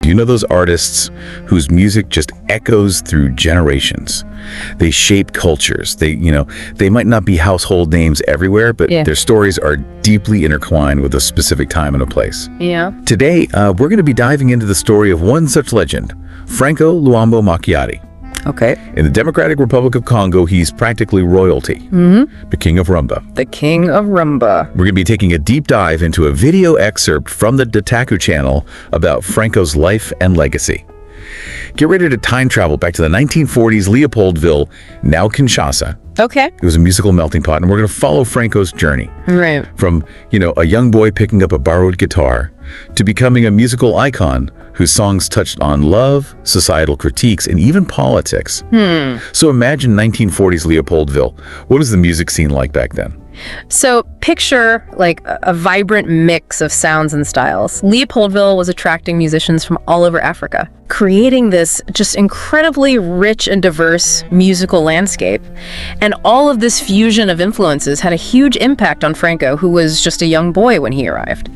You know those artists whose music just echoes through generations? They shape cultures. They might not be household names everywhere, but their stories are deeply intertwined with a specific time and a place. Yeah. Today, we're going to be diving into the story of one such legend, Franco Luambo Makiadi. Okay. In the Democratic Republic of Congo, he's practically royalty, the king of Rhumba. The king of Rhumba. We're going to be taking a deep dive into a video excerpt from the Daateku channel about Franco's life and legacy. Get ready to time travel back to the 1940s Leopoldville, now Kinshasa. Okay. It was a musical melting pot, and we're going to follow Franco's journey. Right. From, a young boy picking up a borrowed guitar to becoming a musical icon whose songs touched on love, societal critiques, and even politics. So imagine 1940s Leopoldville. What was the music scene like back then? So picture like a vibrant mix of sounds and styles. Leopoldville was attracting musicians from all over Africa, creating this just incredibly rich and diverse musical landscape. And all of this fusion of influences had a huge impact on Franco, who was just a young boy when he arrived.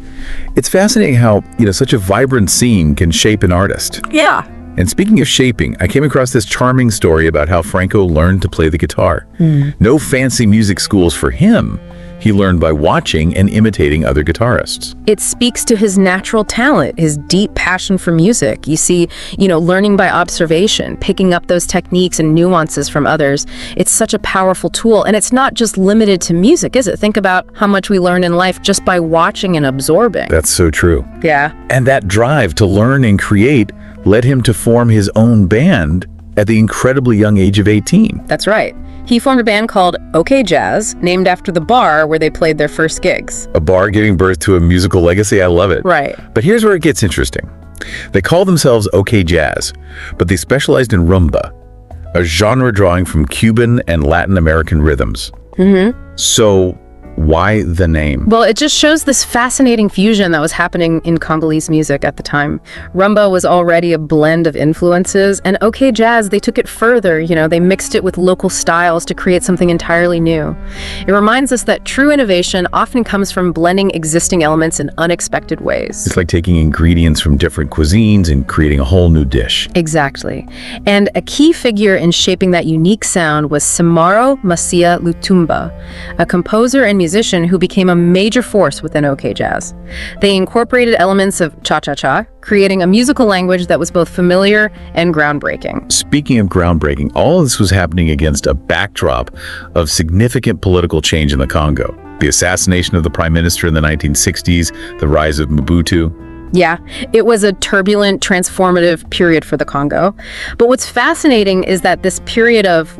It's fascinating how, such a vibrant scene can shape an artist. Yeah. And speaking of shaping, I came across this charming story about how Franco learned to play the guitar. No fancy music schools for him. He learned by watching and imitating other guitarists. It speaks to his natural talent, his deep passion for music. You see, learning by observation, picking up those techniques and nuances from others. It's such a powerful tool, and it's not just limited to music, is it? Think about how much we learn in life just by watching and absorbing. That's so true. Yeah. And that drive to learn and create led him to form his own band at the incredibly young age of 18. That's right. He formed a band called OK Jazz, named after the bar where they played their first gigs. A bar giving birth to a musical legacy. I love it. Right. But here's where it gets interesting. They call themselves OK Jazz, but they specialized in Rhumba, a genre drawing from Cuban and Latin American rhythms. So why the name? Well, it just shows this fascinating fusion that was happening in Congolese music at the time. Rhumba was already a blend of influences, and OK Jazz, they took it further. They mixed it with local styles to create something entirely new. It reminds us that true innovation often comes from blending existing elements in unexpected ways. It's like taking ingredients from different cuisines and creating a whole new dish. Exactly. And a key figure in shaping that unique sound was Samaro Masia Lutumba, a composer and musician who became a major force within OK Jazz. They incorporated elements of cha-cha-cha, creating a musical language that was both familiar and groundbreaking. Speaking of groundbreaking, all of this was happening against a backdrop of significant political change in the Congo. The assassination of the prime minister in the 1960s, the rise of Mobutu. Yeah, it was a turbulent, transformative period for the Congo. But what's fascinating is that this period of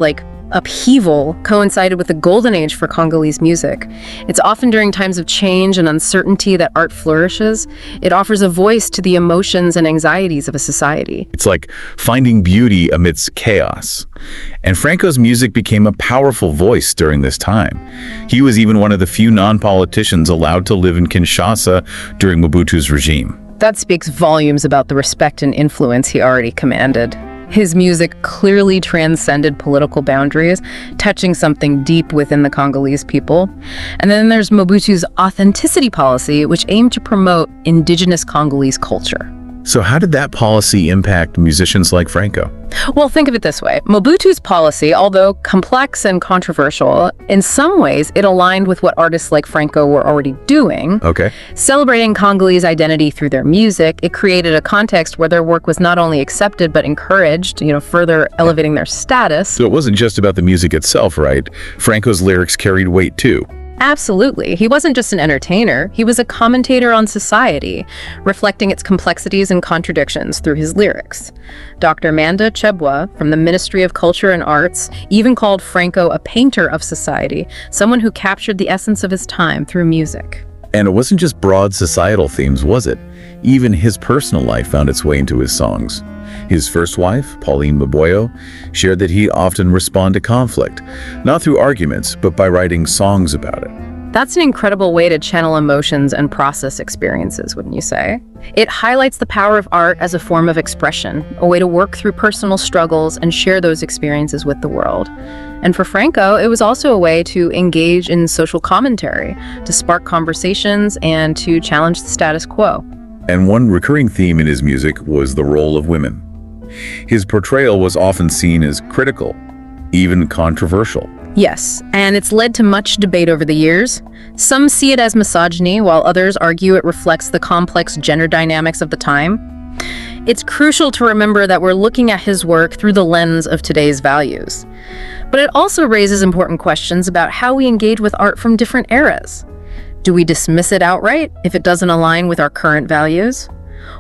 upheaval coincided with the golden age for Congolese music. It's often during times of change and uncertainty that art flourishes. It offers a voice to the emotions and anxieties of a society. It's like finding beauty amidst chaos. And Franco's music became a powerful voice during this time. He was even one of the few non-politicians allowed to live in Kinshasa during Mobutu's regime. That speaks volumes about the respect and influence he already commanded. His music clearly transcended political boundaries, touching something deep within the Congolese people. And then there's Mobutu's authenticity policy, which aimed to promote indigenous Congolese culture. So how did that policy impact musicians like Franco? Well, think of it this way. Mobutu's policy, although complex and controversial, in some ways it aligned with what artists like Franco were already doing. Okay. Celebrating Congolese identity through their music, it created a context where their work was not only accepted but encouraged, further elevating their status. So it wasn't just about the music itself, right? Franco's lyrics carried weight too. Absolutely. He wasn't just an entertainer, he was a commentator on society, reflecting its complexities and contradictions through his lyrics. Dr. Manda Chebwa from the Ministry of Culture and Arts even called Franco a painter of society, someone who captured the essence of his time through music. And it wasn't just broad societal themes, was it? Even his personal life found its way into his songs. His first wife, Pauline Maboyo, shared that he often responded to conflict, not through arguments, but by writing songs about it. That's an incredible way to channel emotions and process experiences, wouldn't you say? It highlights the power of art as a form of expression, a way to work through personal struggles and share those experiences with the world. And for Franco, it was also a way to engage in social commentary, to spark conversations, and to challenge the status quo. And one recurring theme in his music was the role of women. His portrayal was often seen as critical, even controversial. Yes, and it's led to much debate over the years. Some see it as misogyny, while others argue it reflects the complex gender dynamics of the time. It's crucial to remember that we're looking at his work through the lens of today's values. But it also raises important questions about how we engage with art from different eras. Do we dismiss it outright if it doesn't align with our current values?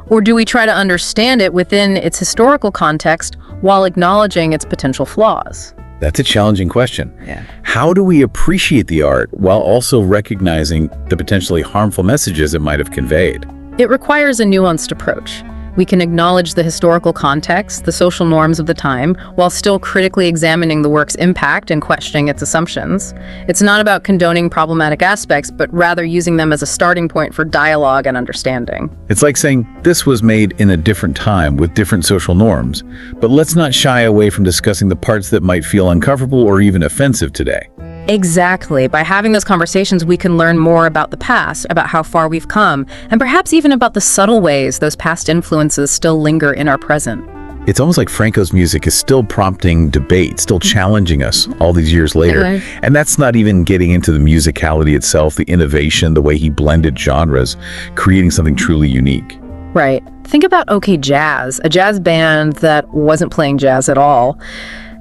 Or do we try to understand it within its historical context while acknowledging its potential flaws? That's a challenging question. Yeah. How do we appreciate the art while also recognizing the potentially harmful messages it might have conveyed? It requires a nuanced approach. We can acknowledge the historical context, the social norms of the time, while still critically examining the work's impact and questioning its assumptions. It's not about condoning problematic aspects, but rather using them as a starting point for dialogue and understanding. It's like saying, this was made in a different time with different social norms, but let's not shy away from discussing the parts that might feel uncomfortable or even offensive today. Exactly. By having those conversations, we can learn more about the past, about how far we've come, and perhaps even about the subtle ways those past influences still linger in our present. It's almost like Franco's music is still prompting debate, still challenging us all these years later. And that's not even getting into the musicality itself, the innovation, the way he blended genres, creating something truly unique. Right. Think about OK Jazz, a jazz band that wasn't playing jazz at all.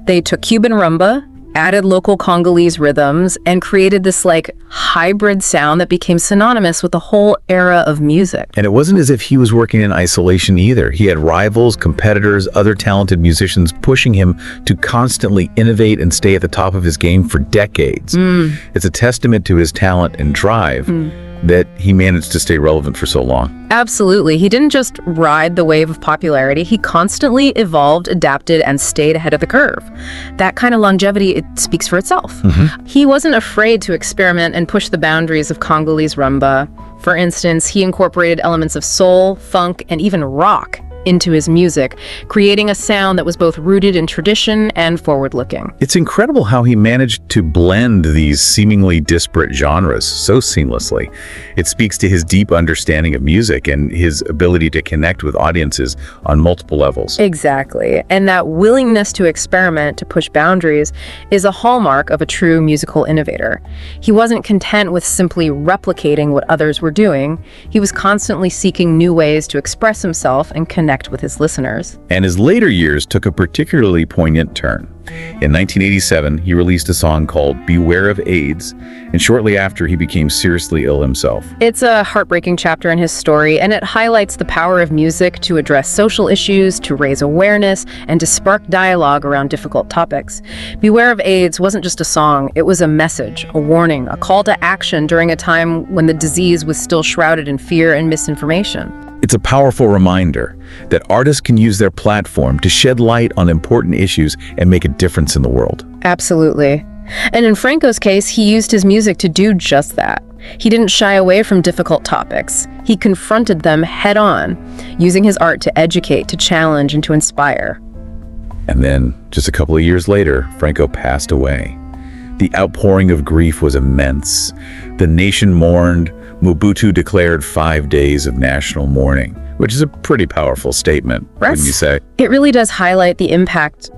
They took Cuban rumba, added local Congolese rhythms, and created this hybrid sound that became synonymous with the whole era of music. And it wasn't as if he was working in isolation either. He had rivals, competitors, other talented musicians pushing him to constantly innovate and stay at the top of his game for decades. It's a testament to his talent and drive that he managed to stay relevant for so long. Absolutely. He didn't just ride the wave of popularity. He constantly evolved, adapted, and stayed ahead of the curve. That kind of longevity, it speaks for itself. He wasn't afraid to experiment and push the boundaries of Congolese rumba. For instance, he incorporated elements of soul, funk, and even rock into his music, creating a sound that was both rooted in tradition and forward-looking. It's incredible how he managed to blend these seemingly disparate genres so seamlessly. It speaks to his deep understanding of music and his ability to connect with audiences on multiple levels. Exactly. And that willingness to experiment, to push boundaries, is a hallmark of a true musical innovator. He wasn't content with simply replicating what others were doing. He was constantly seeking new ways to express himself and connect with his listeners. And his later years took a particularly poignant turn. In 1987, he released a song called Beware of AIDS, and shortly after, he became seriously ill himself. It's a heartbreaking chapter in his story, and it highlights the power of music to address social issues, to raise awareness, and to spark dialogue around difficult topics. Beware of AIDS wasn't just a song, it was a message, a warning, a call to action during a time when the disease was still shrouded in fear and misinformation. It's a powerful reminder that artists can use their platform to shed light on important issues and make a difference in the world. Absolutely. And in Franco's case, he used his music to do just that. He didn't shy away from difficult topics. He confronted them head-on, using his art to educate, to challenge, and to inspire. And then, just a couple of years later, Franco passed away. The outpouring of grief was immense. The nation mourned. Mobutu declared 5 days of national mourning, which is a pretty powerful statement, wouldn't you say? It really does highlight the impact,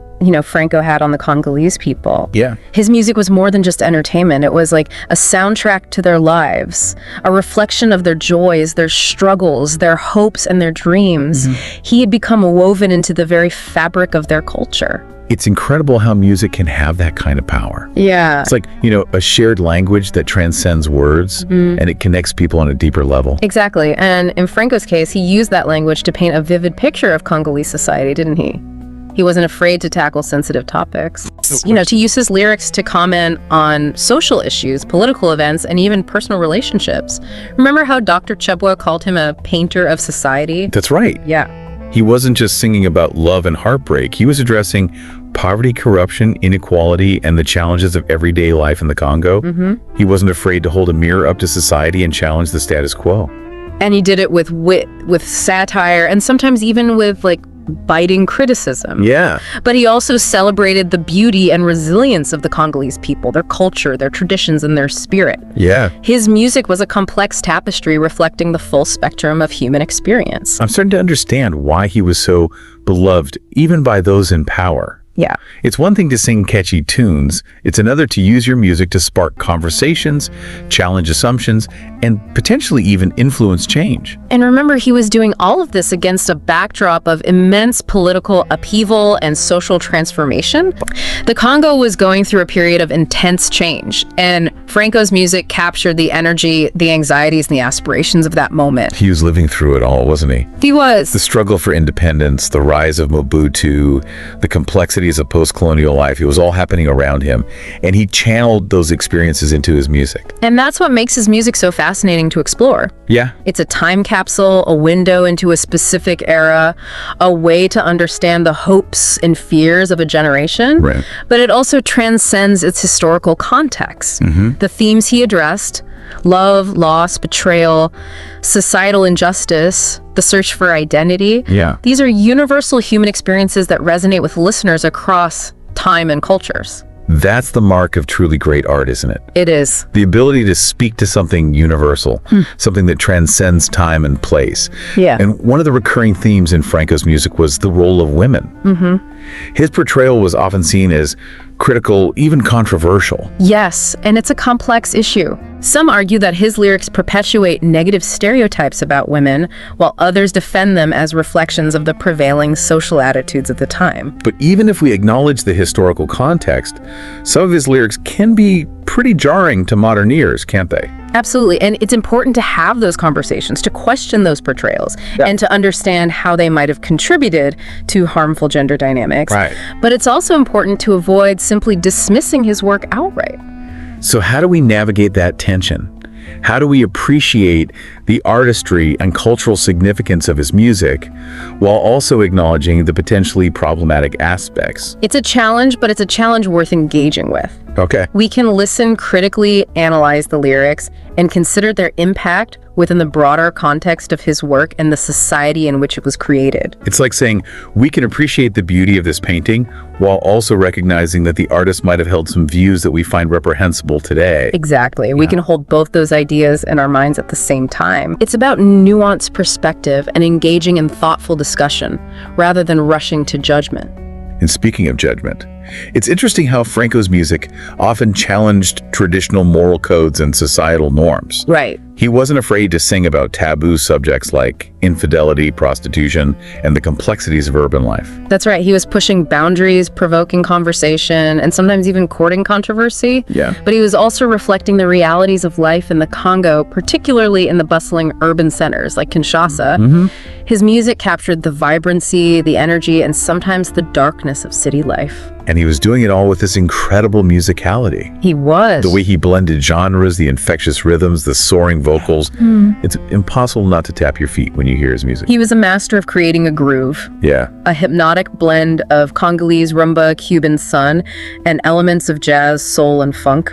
Franco had on the Congolese people. Yeah. His music was more than just entertainment. It was like a soundtrack to their lives, a reflection of their joys, their struggles, their hopes, and their dreams. He had become woven into the very fabric of their culture. It's incredible how music can have that kind of power. Yeah. It's like, a shared language that transcends words, and it connects people on a deper level. Exactly. And in Franco's case, he used that language to paint a vivid picture of Congolese society, didn't he? He wasn't afraid to tackle sensitive topics. To use his lyrics to comment on social issues, political events, and even personal relationships. Remember how Dr. Chebwa called him a painter of society? That's right. Yeah. He wasn't just singing about love and heartbreak. He was addressing poverty, corruption, inequality, and the challenges of everyday life in the Congo. He wasn't afraid to hold a mirror up to society and challenge the status quo. And he did it with wit, with satire, and sometimes even with biting criticism. Yeah. But he also celebrated the beauty and resilience of the Congolese people, their culture, their traditions, and their spirit. Yeah. His music was a complex tapestry reflecting the full spectrum of human experience. I'm starting to understand why he was so beloved, even by those in power. Yeah. It's one thing to sing catchy tunes. It's another to use your music to spark conversations, challenge assumptions, and potentially even influence change. And remember, he was doing all of this against a backdrop of immense political upheaval and social transformation. The Congo was going through a period of intense change, and Franco's music captured the energy, the anxieties, and the aspirations of that moment. He was living through it all, wasn't he? He was. The struggle for independence, the rise of Mobutu, the complexities of post-colonial life, it was all happening around him, and he channeled those experiences into his music. And that's what makes his music so fascinating to explore. Yeah. It's a time capsule, a window into a specific era, a way to understand the hopes and fears of a generation. Right. But it also transcends its historical context. The themes he addressed, love, loss, betrayal, societal injustice, the search for identity. Yeah. These are universal human experiences that resonate with listeners across time and cultures. That's the mark of truly great art, isn't it? It is. The ability to speak to something universal, something that transcends time and place. Yeah. And one of the recurring themes in Franco's music was the role of women. His portrayal was often seen as critical, even controversial. Yes, and it's a complex issue. Some argue that his lyrics perpetuate negative stereotypes about women, while others defend them as reflections of the prevailing social attitudes of the time. But even if we acknowledge the historical context, some of his lyrics can be pretty jarring to modern ears, can't they? Absolutely, and it's important to have those conversations, to question those portrayals, and to understand how they might have contributed to harmful gender dynamics. Right. But it's also important to avoid simply dismissing his work outright. So how do we navigate that tension? How do we appreciate the artistry and cultural significance of his music while also acknowledging the potentially problematic aspects? It's a challenge, but it's a challenge worth engaging with. Okay. We can listen, critically analyze the lyrics, and consider their impact within the broader context of his work and the society in which it was created. It's like saying we can appreciate the beauty of this painting while also recognizing that the artist might have held some views that we find reprehensible today. Exactly. We can hold both those ideas in our minds at the same time. It's about nuanced perspective and engaging in thoughtful discussion rather than rushing to judgment. And speaking of judgment, it's interesting how Franco's music often challenged traditional moral codes and societal norms. Right. He wasn't afraid to sing about taboo subjects like infidelity, prostitution, and the complexities of urban life. That's right. He was pushing boundaries, provoking conversation, and sometimes even courting controversy. Yeah. But he was also reflecting the realities of life in the Congo, particularly in the bustling urban centers like Kinshasa. His music captured the vibrancy, the energy, and sometimes the darkness of city life. And he was doing it all with this incredible musicality. He was. The way he blended genres, the infectious rhythms, the soaring vocals. It's impossible not to tap your feet when you hear his music. He was a master of creating a groove. Yeah. A hypnotic blend of Congolese rumba, Cuban sun, and elements of jazz, soul, and funk.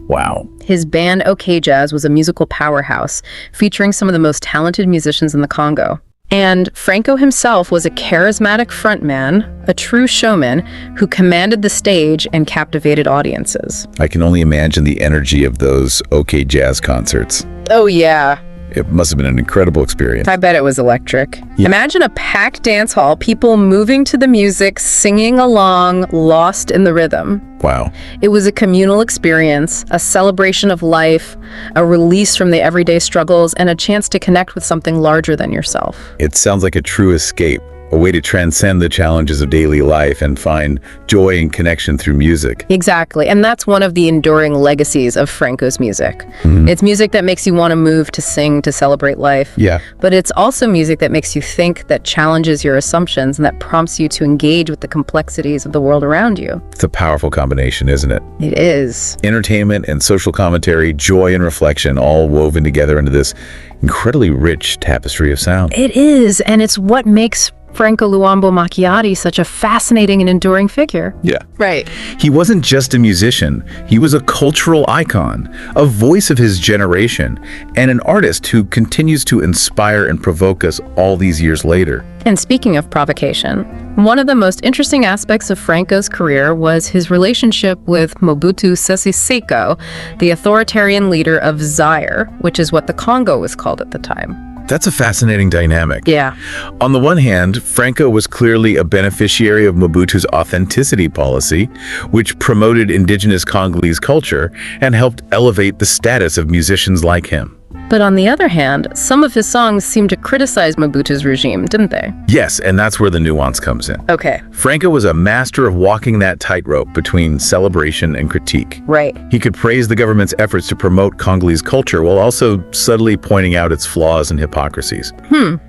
Wow. His band OK Jazz was a musical powerhouse, featuring some of the most talented musicians in the Congo. And Franco himself was a charismatic frontman, a true showman who commanded the stage and captivated audiences. I can only imagine the energy of those OK Jazz concerts. Oh yeah. It must have been an incredible experience. I bet it was electric. Yeah. Imagine a packed dance hall, people moving to the music, singing along, lost in the rhythm. Wow. It was a communal experience, a celebration of life, a release from the everyday struggles, and a chance to connect with something larger than yourself. It sounds like a true escape, a way to transcend the challenges of daily life and find joy and connection through music. Exactly, and that's one of the enduring legacies of Franco's music. It's music that makes you want to move, to sing, to celebrate life. Yeah. But it's also music that makes you think, that challenges your assumptions, and that prompts you to engage with the complexities of the world around you. It's a powerful combination, isn't it? It is. Entertainment and social commentary, joy and reflection, all woven together into this incredibly rich tapestry of sound. It is, and it's what makes Franco Luambo Makiadi such a fascinating and enduring figure? Yeah. Right. He wasn't just a musician, he was a cultural icon, a voice of his generation, and an artist who continues to inspire and provoke us all these years later. And speaking of provocation, one of the most interesting aspects of Franco's career was his relationship with Mobutu Sese Seko, the authoritarian leader of Zaire, which is what the Congo was called at the time. That's a fascinating dynamic. Yeah. On the one hand, Franco was clearly a beneficiary of Mobutu's authenticity policy, which promoted indigenous Congolese culture and helped elevate the status of musicians like him. But on the other hand, some of his songs seemed to criticize Mobutu's regime, didn't they? Yes, and that's where the nuance comes in. Okay. Franco was a master of walking that tightrope between celebration and critique. Right. He could praise the government's efforts to promote Congolese culture while also subtly pointing out its flaws and hypocrisies.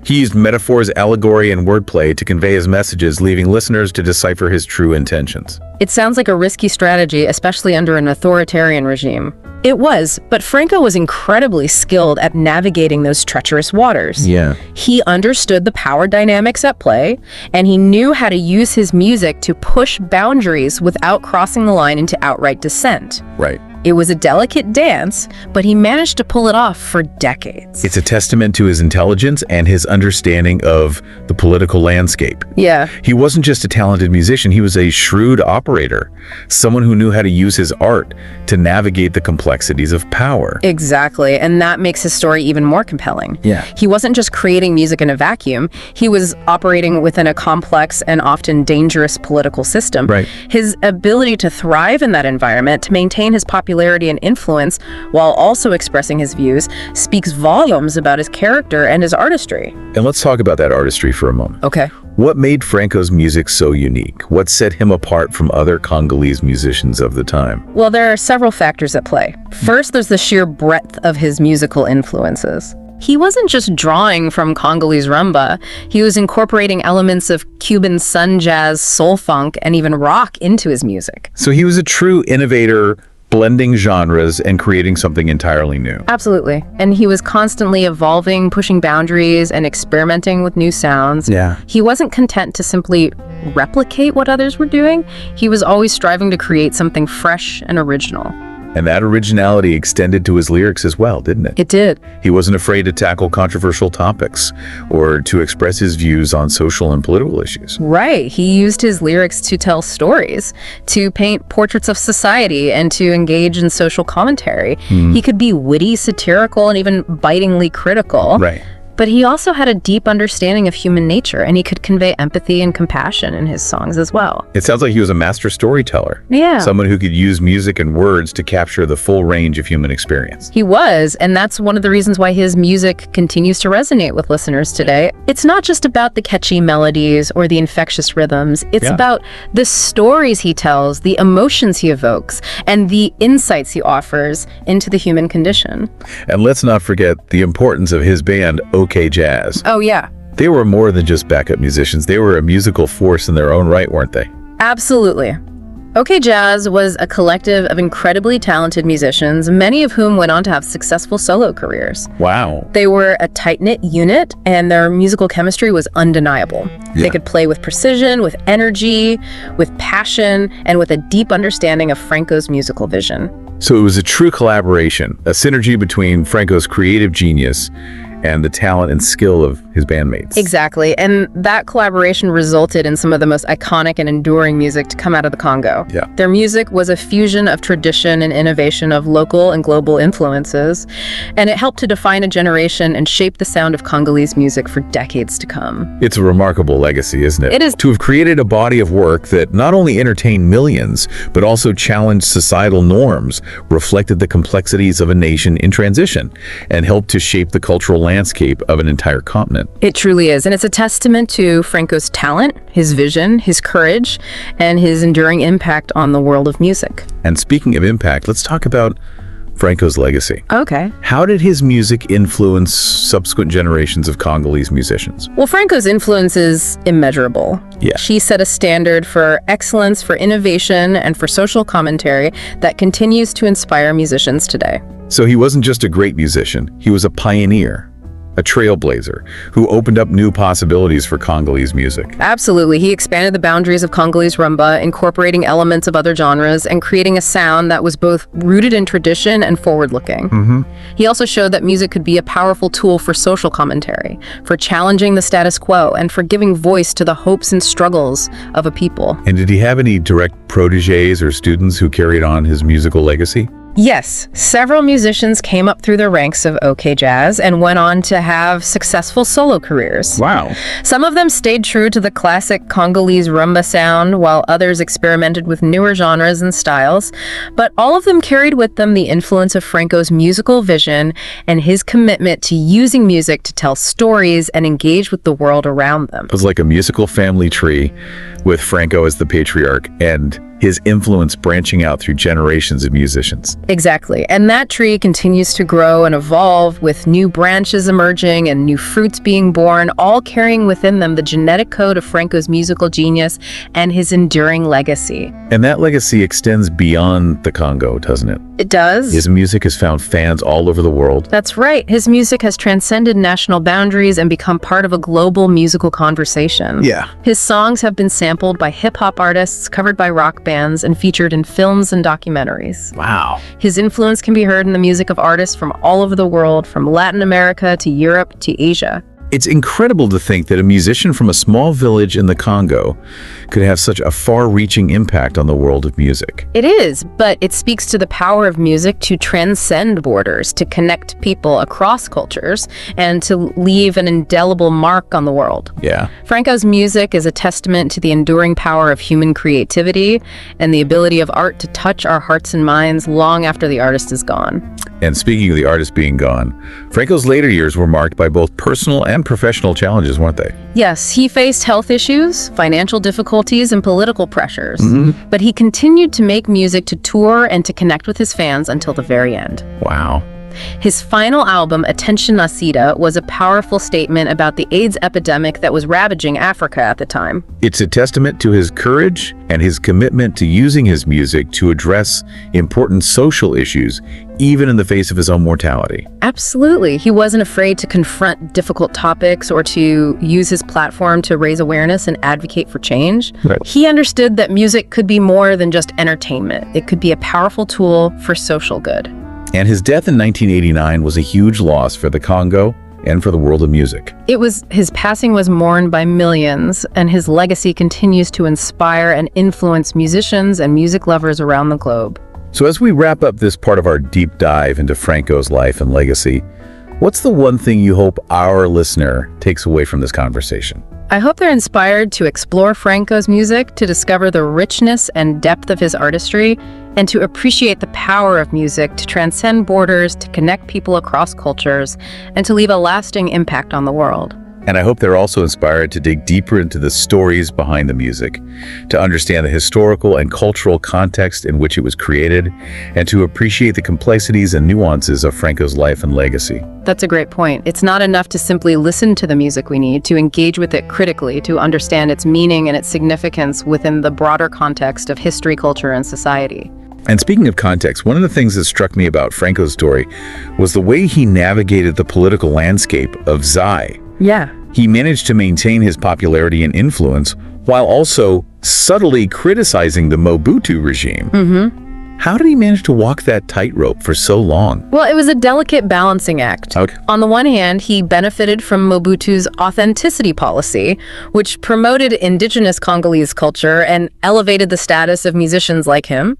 He used metaphors, allegory, and wordplay to convey his messages, leaving listeners to decipher his true intentions. It sounds like a risky strategy, especially under an authoritarian regime. It was, but Franco was incredibly skilled at navigating those treacherous waters. Yeah. He understood the power dynamics at play, and he knew how to use his music to push boundaries without crossing the line into outright dissent. Right. It was a delicate dance, but he managed to pull it off for decades. It's a testament to his intelligence and his understanding of the political landscape. Yeah. He wasn't just a talented musician, he was a shrewd operator, someone who knew how to use his art to navigate the complexities of power. Exactly, and that makes his story even more compelling. Yeah. He wasn't just creating music in a vacuum, he was operating within a complex and often dangerous political system. Right. His ability to thrive in that environment, to maintain his popularity and influence while also expressing his views, speaks volumes about his character and his artistry. And let's talk about that artistry for a moment. Okay. What made Franco's music so unique? What set him apart from other Congolese musicians of the time? Well, there are several factors at play. First, there's the sheer breadth of his musical influences. He wasn't just drawing from Congolese rumba, he was incorporating elements of Cuban sun jazz, soul funk, and even rock into his music. So he was a true innovator, blending genres and creating something entirely new. Absolutely. And he was constantly evolving, pushing boundaries, and experimenting with new sounds. Yeah. He wasn't content to simply replicate what others were doing. He was always striving to create something fresh and original. And that originality extended to his lyrics as well, didn't it? It did. He wasn't afraid to tackle controversial topics or to express his views on social and political issues. Right. He used his lyrics to tell stories, to paint portraits of society, and to engage in social commentary. He could be witty, satirical, and even bitingly critical. Right. But he also had a deep understanding of human nature, and he could convey empathy and compassion in his songs as well. It sounds like he was a master storyteller. Yeah. Someone who could use music and words to capture the full range of human experience. He was, and that's one of the reasons why his music continues to resonate with listeners today. It's not just about the catchy melodies or the infectious rhythms. It's about the stories he tells, the emotions he evokes, and the insights he offers into the human condition. And let's not forget the importance of his band, OK Jazz. Oh, yeah. They were more than just backup musicians. They were a musical force in their own right, weren't they? Absolutely. OK Jazz was a collective of incredibly talented musicians, many of whom went on to have successful solo careers. Wow. They were a tight-knit unit, and their musical chemistry was undeniable. They could play with precision, with energy, with passion, and with a deep understanding of Franco's musical vision. So it was a true collaboration, a synergy between Franco's creative genius and the talent and skill of his bandmates. Exactly, and that collaboration resulted in some of the most iconic and enduring music to come out of the Congo. Yeah. Their music was a fusion of tradition and innovation of local and global influences, and it helped to define a generation and shape the sound of Congolese music for decades to come. It's a remarkable legacy, isn't it? It is. To have created a body of work that not only entertained millions, but also challenged societal norms, reflected the complexities of a nation in transition, and helped to shape the cultural landscape of an entire continent. It truly is, and it's a testament to Franco's talent, his vision, his courage, and his enduring impact on the world of music. And speaking of impact, let's talk about Franco's legacy. Okay. How did his music influence subsequent generations of Congolese musicians? Well, Franco's influence is immeasurable. Yeah. She set a standard for excellence, for innovation, and for social commentary that continues to inspire musicians today. So he wasn't just a great musician, he was a pioneer. a trailblazer who opened up new possibilities for Congolese music. Absolutely. He expanded the boundaries of Congolese rumba, incorporating elements of other genres and creating a sound that was both rooted in tradition and forward-looking. He also showed that music could be a powerful tool for social commentary, for challenging the status quo, and for giving voice to the hopes and struggles of a people. And did he have any direct protégés or students who carried on his musical legacy? Yes, several musicians came up through the ranks of OK Jazz and went on to have successful solo careers. Wow. Some of them stayed true to the classic Congolese rumba sound, while others experimented with newer genres and styles. But all of them carried with them the influence of Franco's musical vision and his commitment to using music to tell stories and engage with the world around them. It was like a musical family tree with Franco as the patriarch and his influence branching out through generations of musicians. Exactly. And that tree continues to grow and evolve, with new branches emerging and new fruits being born, all carrying within them the genetic code of Franco's musical genius and his enduring legacy. And that legacy extends beyond the Congo, doesn't it? It does. His music has found fans all over the world. That's right. His music has transcended national boundaries and become part of a global musical conversation. Yeah. His songs have been sampled by hip-hop artists, covered by rock bands, and featured in films and documentaries. Wow. His influence can be heard in the music of artists from all over the world, from Latin America to Europe to Asia. It's incredible to think that a musician from a small village in the Congo could have such a far-reaching impact on the world of music. It is, but it speaks to the power of music to transcend borders, to connect people across cultures, and to leave an indelible mark on the world. Yeah. Franco's music is a testament to the enduring power of human creativity and the ability of art to touch our hearts and minds long after the artist is gone. And speaking of the artist being gone, Franco's later years were marked by both personal and professional challenges, weren't they? Yes, he faced health issues, financial difficulties, and political pressures. But he continued to make music, to tour, and to connect with his fans until the very end. Wow. His final album, Attention Nasida, was a powerful statement about the AIDS epidemic that was ravaging Africa at the time. It's a testament to his courage and his commitment to using his music to address important social issues, even in the face of his own mortality. Absolutely. He wasn't afraid to confront difficult topics or to use his platform to raise awareness and advocate for change. Right. He understood that music could be more than just entertainment. It could be a powerful tool for social good. And his death in 1989 was a huge loss for the Congo and for the world of music. His passing was mourned by millions, and his legacy continues to inspire and influence musicians and music lovers around the globe. So as we wrap up this part of our deep dive into Franco's life and legacy, what's the one thing you hope our listener takes away from this conversation? I hope they're inspired to explore Franco's music, to discover the richness and depth of his artistry, and to appreciate the power of music to transcend borders, to connect people across cultures, and to leave a lasting impact on the world. And I hope they're also inspired to dig deeper into the stories behind the music, to understand the historical and cultural context in which it was created, and to appreciate the complexities and nuances of Franco's life and legacy. That's a great point. It's not enough to simply listen to the music. We need to engage with it critically, to understand its meaning and its significance within the broader context of history, culture, and society. And speaking of context, one of the things that struck me about Franco's story was the way he navigated the political landscape of Zaire. Yeah. He managed to maintain his popularity and influence while also subtly criticizing the Mobutu regime. How did he manage to walk that tightrope for so long? Well, it was a delicate balancing act. Okay. On the one hand, he benefited from Mobutu's authenticity policy, which promoted indigenous Congolese culture and elevated the status of musicians like him.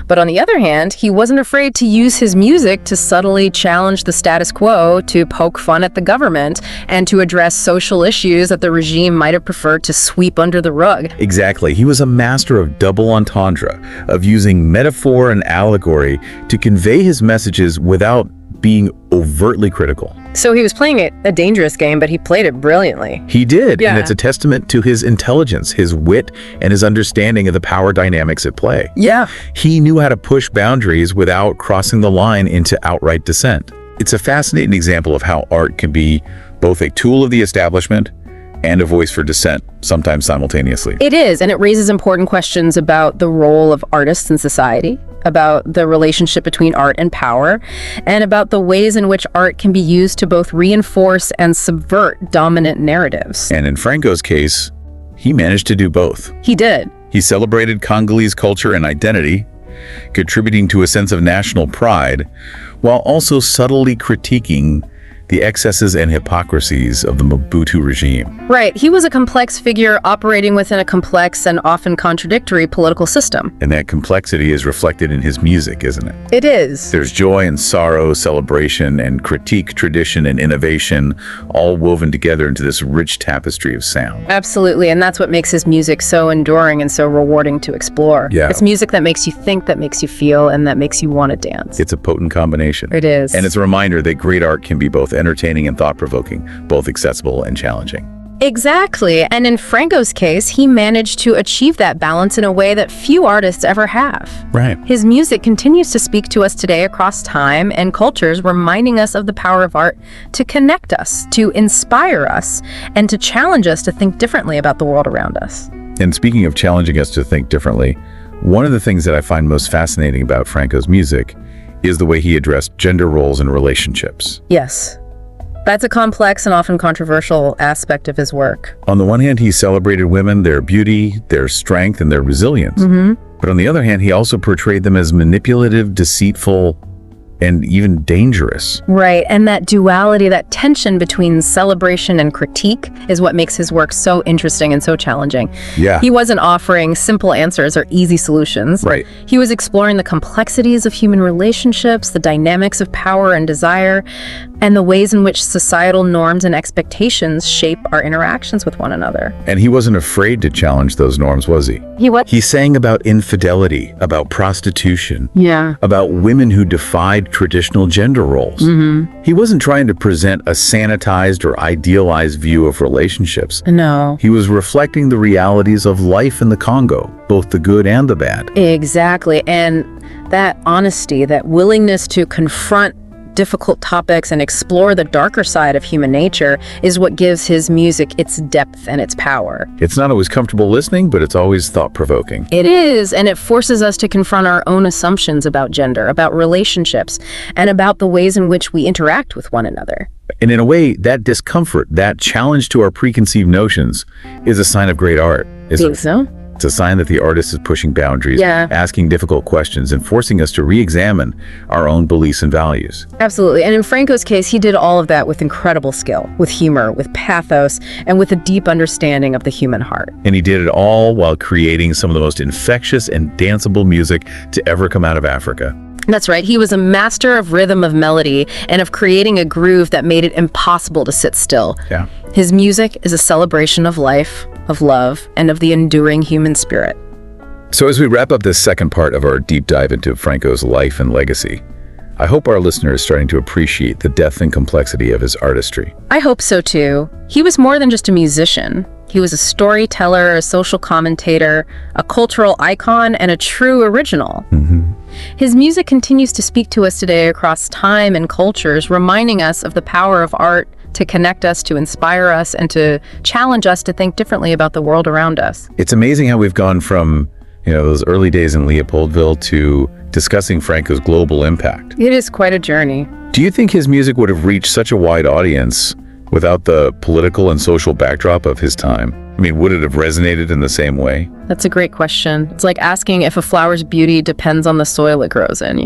But on the other hand, he wasn't afraid to use his music to subtly challenge the status quo, to poke fun at the government, and to address social issues that the regime might have preferred to sweep under the rug. Exactly. He was a master of double entendre, of using metaphor and allegory to convey his messages without being overtly critical. So he was playing a dangerous game, but he played it brilliantly. He did, Yeah. and it's a testament to his intelligence, his wit, and his understanding of the power dynamics at play. Yeah. He knew how to push boundaries without crossing the line into outright dissent. It's a fascinating example of how art can be both a tool of the establishment and a voice for dissent, sometimes simultaneously. It is, and it raises important questions about the role of artists in society. about the relationship between art and power, and about the ways in which art can be used to both reinforce and subvert dominant narratives. And in Franco's case, he managed to do both. He did. He celebrated Congolese culture and identity, contributing to a sense of national pride, while also subtly critiquing the excesses and hypocrisies of the Mobutu regime. Right. He was a complex figure operating within a complex and often contradictory political system. And that complexity is reflected in his music, isn't it? It is. There's joy and sorrow, celebration and critique, tradition and innovation, all woven together into this rich tapestry of sound. Absolutely. And that's what makes his music so enduring and so rewarding to explore. Yeah. It's music that makes you think, that makes you feel, and that makes you want to dance. It's a potent combination. It is. And it's a reminder that great art can be both entertaining and thought-provoking, both accessible and challenging. Exactly. And in Franco's case, he managed to achieve that balance in a way that few artists ever have. Right. His music continues to speak to us today across time and cultures, reminding us of the power of art to connect us, to inspire us, and to challenge us to think differently about the world around us. And speaking of challenging us to think differently, one of the things that I find most fascinating about Franco's music is the way he addressed gender roles and relationships. Yes. That's a complex and often controversial aspect of his work. On the one hand, he celebrated women, their beauty, their strength, and their resilience. But on the other hand, he also portrayed them as manipulative, deceitful, and even dangerous. Right, and that duality, that tension between celebration and critique is what makes his work so interesting and so challenging. Yeah. He wasn't offering simple answers or easy solutions. Right. He was exploring the complexities of human relationships, the dynamics of power and desire, and the ways in which societal norms and expectations shape our interactions with one another. And he wasn't afraid to challenge those norms, was he? He sang about infidelity, about prostitution, about women who defied traditional gender roles. He wasn't trying to present a sanitized or idealized view of relationships. No. He was reflecting the realities of life in the Congo, both the good and the bad. Exactly, and that honesty, that willingness to confront difficult topics and explore the darker side of human nature is what gives his music its depth and its power. It's not always comfortable listening, but it's always thought-provoking. It is, and it forces us to confront our own assumptions about gender, about relationships, and about the ways in which we interact with one another. And in a way, that discomfort, that challenge to our preconceived notions, is a sign of great art. Think so? It's a sign that the artist is pushing boundaries, asking difficult questions, and forcing us to re-examine our own beliefs and values. Absolutely. And in Franco's case, he did all of that with incredible skill, with humor, with pathos, and with a deep understanding of the human heart. And he did it all while creating some of the most infectious and danceable music to ever come out of Africa. That's right. He was a master of rhythm, of melody, and of creating a groove that made it impossible to sit still. Yeah. His music is a celebration of life, of love, and of the enduring human spirit. So as we wrap up this second part of our deep dive into Franco's life and legacy, I hope our listener is starting to appreciate the depth and complexity of his artistry. I hope so too. He was more than just a musician. He was a storyteller, a social commentator, a cultural icon, and a true original. His music continues to speak to us today across time and cultures, reminding us of the power of art to connect us, to inspire us, and to challenge us to think differently about the world around us. It's amazing how we've gone from, those early days in Leopoldville to discussing Franco's global impact. It is quite a journey. Do you think his music would have reached such a wide audience without the political and social backdrop of his time? I mean, would it have resonated in the same way? That's a great question. It's like asking if a flower's beauty depends on the soil it grows in,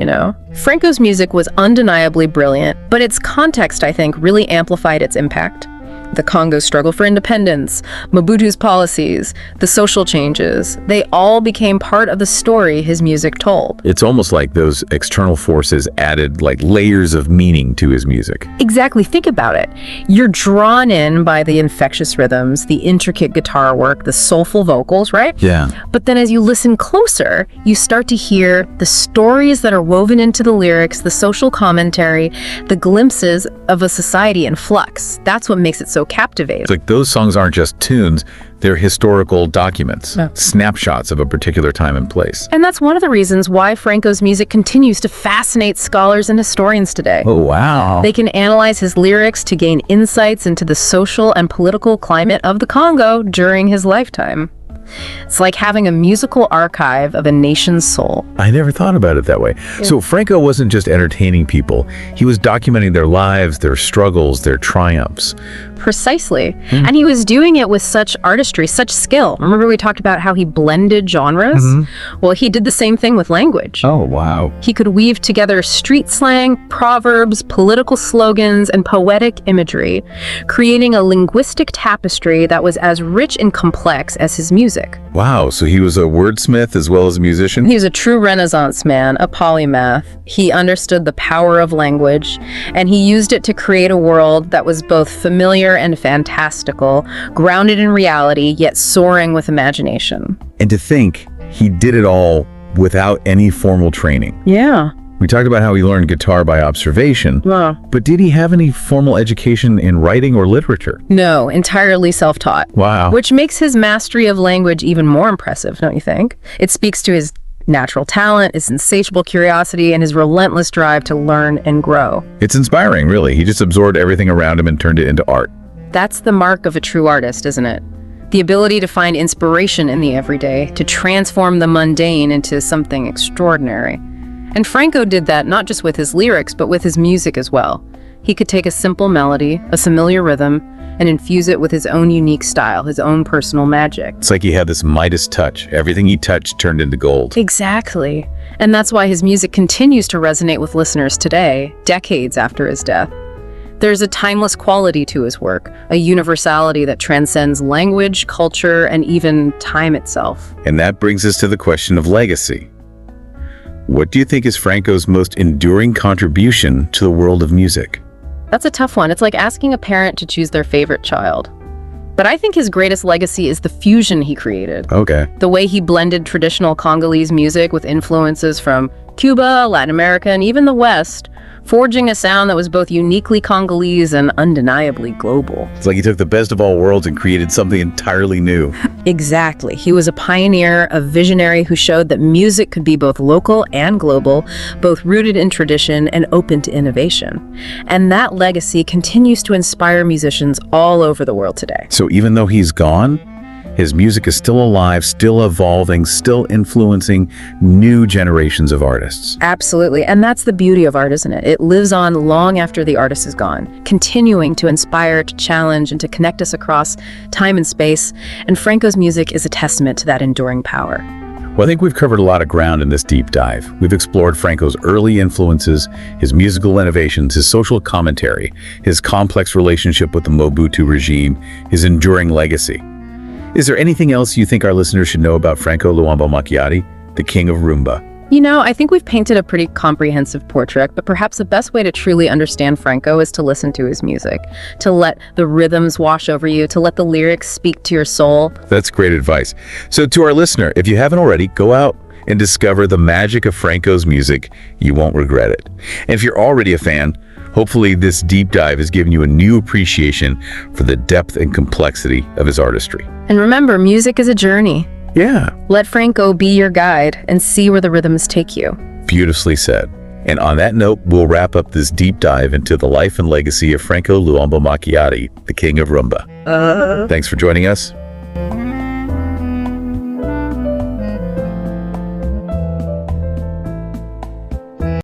Franco's music was undeniably brilliant, but its context, I think, really amplified its impact. The Congo's struggle for independence, Mobutu's policies, the social changes, they all became part of the story his music told. It's almost like those external forces added layers of meaning to his music. Exactly. Think about it. You're drawn in by the infectious rhythms, the intricate guitar work, the soulful vocals, right? Yeah. But then as you listen closer, you start to hear the stories that are woven into the lyrics, the social commentary, the glimpses of a society in flux. That's what makes it so captivating. It's like those songs aren't just tunes, they're historical documents, snapshots of a particular time and place. And that's one of the reasons why Franco's music continues to fascinate scholars and historians today. Oh, wow. They can analyze his lyrics to gain insights into the social and political climate of the Congo during his lifetime. It's like having a musical archive of a nation's soul. I never thought about it that way. So Franco wasn't just entertaining people. He was documenting their lives, their struggles, their triumphs. Precisely. And he was doing it with such artistry, such skill. Remember we talked about how he blended genres? Well, he did the same thing with language. Oh, wow. He could weave together street slang, proverbs, political slogans, and poetic imagery, creating a linguistic tapestry that was as rich and complex as his music. Wow, so he was a wordsmith as well as a musician? He was a true Renaissance man, a polymath. He understood the power of language, and he used it to create a world that was both familiar and fantastical, grounded in reality, yet soaring with imagination. And to think he did it all without any formal training. Yeah. We talked about how he learned guitar by observation, but did he have any formal education in writing or literature? No, entirely self-taught. Wow. Which makes his mastery of language even more impressive, don't you think? It speaks to his natural talent, his insatiable curiosity, and his relentless drive to learn and grow. It's inspiring, really. He just absorbed everything around him and turned it into art. That's the mark of a true artist, isn't it? The ability to find inspiration in the everyday, to transform the mundane into something extraordinary. And Franco did that not just with his lyrics, but with his music as well. He could take a simple melody, a familiar rhythm, and infuse it with his own unique style, his own personal magic. It's like he had this Midas touch. Everything he touched turned into gold. Exactly. And that's why his music continues to resonate with listeners today, decades after his death. There's a timeless quality to his work, a universality that transcends language, culture, and even time itself. And that brings us to the question of legacy. What do you think is Franco's most enduring contribution to the world of music? That's a tough one. It's like asking a parent to choose their favorite child. But I think his greatest legacy is the fusion he created. Okay. The way he blended traditional Congolese music with influences from Cuba, Latin America, and even the West, forging a sound that was both uniquely Congolese and undeniably global. It's like he took the best of all worlds and created something entirely new. Exactly. He was a pioneer, a visionary who showed that music could be both local and global, both rooted in tradition and open to innovation. And that legacy continues to inspire musicians all over the world today. So even though he's gone, his music is still alive, still evolving, still influencing new generations of artists. Absolutely. And that's the beauty of art, isn't it? It lives on long after the artist is gone, continuing to inspire, to challenge, and to connect us across time and space. And Franco's music is a testament to that enduring power. Well, I think we've covered a lot of ground in this deep dive. We've explored Franco's early influences, his musical innovations, his social commentary, his complex relationship with the Mobutu regime, his enduring legacy. Is there anything else you think our listeners should know about Franco Luambo Makiadi, the king of Rhumba? You know, I think we've painted a pretty comprehensive portrait, but perhaps the best way to truly understand Franco is to listen to his music, to let the rhythms wash over you, to let the lyrics speak to your soul. That's great advice. So to our listener, if you haven't already, go out and discover the magic of Franco's music. You won't regret it. And if you're already a fan, hopefully this deep dive has given you a new appreciation for the depth and complexity of his artistry. And remember, music is a journey. Yeah. Let Franco be your guide and see where the rhythms take you. Beautifully said. And on that note, we'll wrap up this deep dive into the life and legacy of Franco Luambo Makiadi, the king of Rhumba. Thanks for joining us.